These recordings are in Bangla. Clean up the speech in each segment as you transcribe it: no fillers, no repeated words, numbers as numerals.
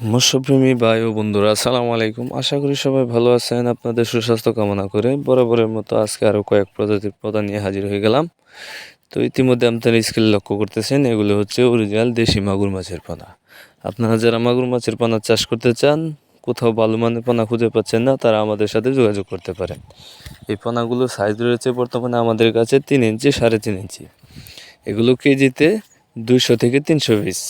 মৎস্যপ্রেমী ভাই ও বন্ধুরা আসসালামু আলাইকুম। আশা করি সবাই ভালো আছেন। আপনাদের সুস্বাস্থ্য কামনা করে বরাবরের মতো আজকে আরও কয়েক প্রজাতির পোনা নিয়ে হাজির হয়ে গেলাম। তো ইতিমধ্যে আপনারা স্কেল লক্ষ্য করতেছেন, এগুলো হচ্ছে অরিজিনাল দেশি মাগুর মাছের পোনা। আপনারা যারা মাগুর মাছের পোনা চাষ করতে চান, কোথাও ভালো মানের পোনা খুঁজে পাচ্ছেন না, তারা আমাদের সাথে যোগাযোগ করতে পারেন। এই পোনাগুলোর সাইজ রয়েছে বর্তমানে আমাদের কাছে 3 ইঞ্চি 3.5 ইঞ্চি। এগুলো কেজিতে 200 থেকে 300 পিস।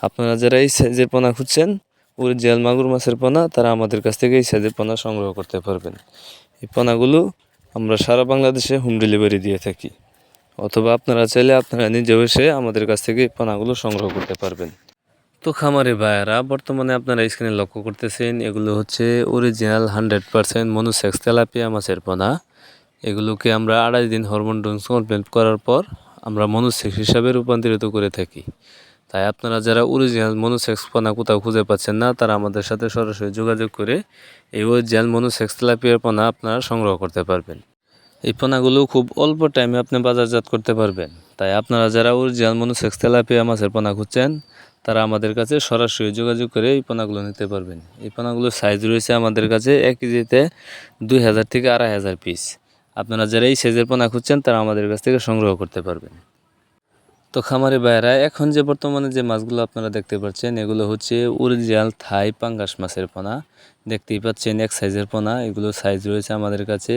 আপনারা যারা এই সাইজের পোনা খুঁজছেন, অরিজিনাল মাগুর মাছের পোনা, তারা আমাদের কাছ থেকে এই সাইজের পোনা সংগ্রহ করতে পারবেন। এই পোনাগুলো আমরা সারা বাংলাদেশে হোম ডেলিভারি দিয়ে থাকি, অথবা আপনারা চাইলে আপনারা নিজেও এসে আমাদের কাছ থেকে এই পোনাগুলো সংগ্রহ করতে পারবেন। তো খামারে ভাইয়ারা, বর্তমানে আপনারা স্ক্রিনে লক্ষ্য করতেছেন, এগুলো হচ্ছে অরিজিনাল 100% মনোসেক্স তেলাপিয়া মাছের পোনা। এগুলোকে আমরা 28 দিন হরমোন ডোজ কমপ্লিট করার পর আমরা মনোসেক্স হিসাবে রূপান্তরিত করে থাকি। তাই আপনারা যারা অরিজিনাল মনোসেক্স পোনা কোথাও খুঁজে পাচ্ছেন না, তারা আমাদের সাথে সরাসরি যোগাযোগ করে এই অরিজিনাল মনোসেক্স তেলাপিয়ার পোনা আপনারা সংগ্রহ করতে পারবেন। এই পোনাগুলো খুব অল্প টাইমে আপনি বাজারজাত করতে পারবেন। তাই আপনারা যারা অরিজিনাল মনোসেক্স তেলাপিয়া মাছের পোনা খুঁজছেন, তারা আমাদের কাছে সরাসরি যোগাযোগ করে এই পোনাগুলো নিতে পারবেন। এই পোনাগুলোর সাইজ রয়েছে আমাদের কাছে 1 কেজিতে 2000 থেকে 2500 পিস। আপনারা যারা এই সাইজের পোনা খুঁজছেন, তারা আমাদের কাছ থেকে সংগ্রহ করতে পারবেন। তো খামারে ভাইয়েরা, এখন যে বর্তমানে যে মাছগুলো আপনারা দেখতে পাচ্ছেন, এগুলো হচ্ছে অরিজিনাল থাই পাঙ্গাস মাছের পোনা। দেখতেই পাচ্ছেন এক সাইজের পোনা। এগুলো সাইজ রয়েছে আমাদের কাছে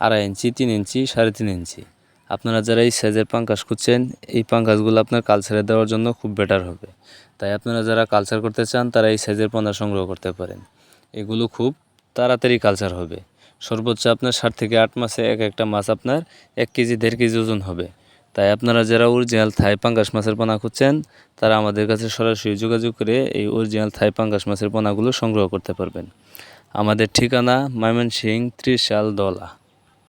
2.5 ইঞ্চি, 3 ইঞ্চি, 3.5 ইঞ্চি। আপনারা যারা এই সাইজের পাঙ্গাস খুঁজছেন, এই পাঙ্গাসগুলো আপনার কালচারে দেওয়ার জন্য খুব বেটার হবে। তাই আপনারা যারা কালচার করতে চান, তারা এই সাইজের পোনা সংগ্রহ করতে পারেন। এগুলো খুব তাড়াতাড়ি কালচার হবে। সর্বোচ্চ আপনার 7 থেকে 8 মাসে এক একটা মাছ আপনার 1 কেজি 1.5 কেজি ওজন হবে। তাই আপনারা যারা অরিজিনাল থাই পাঙ্গাস মাছের পোনা খুঁজছেন, তারা আমাদের কাছে সরাসরি যোগাযোগ করে এই অরিজিনাল থাই পাঙ্গাস মাছের পোনাগুলো সংগ্রহ করতে পারবেন। আমাদের ঠিকানা ময়মনসিংহ, ত্রিশাল, দলা।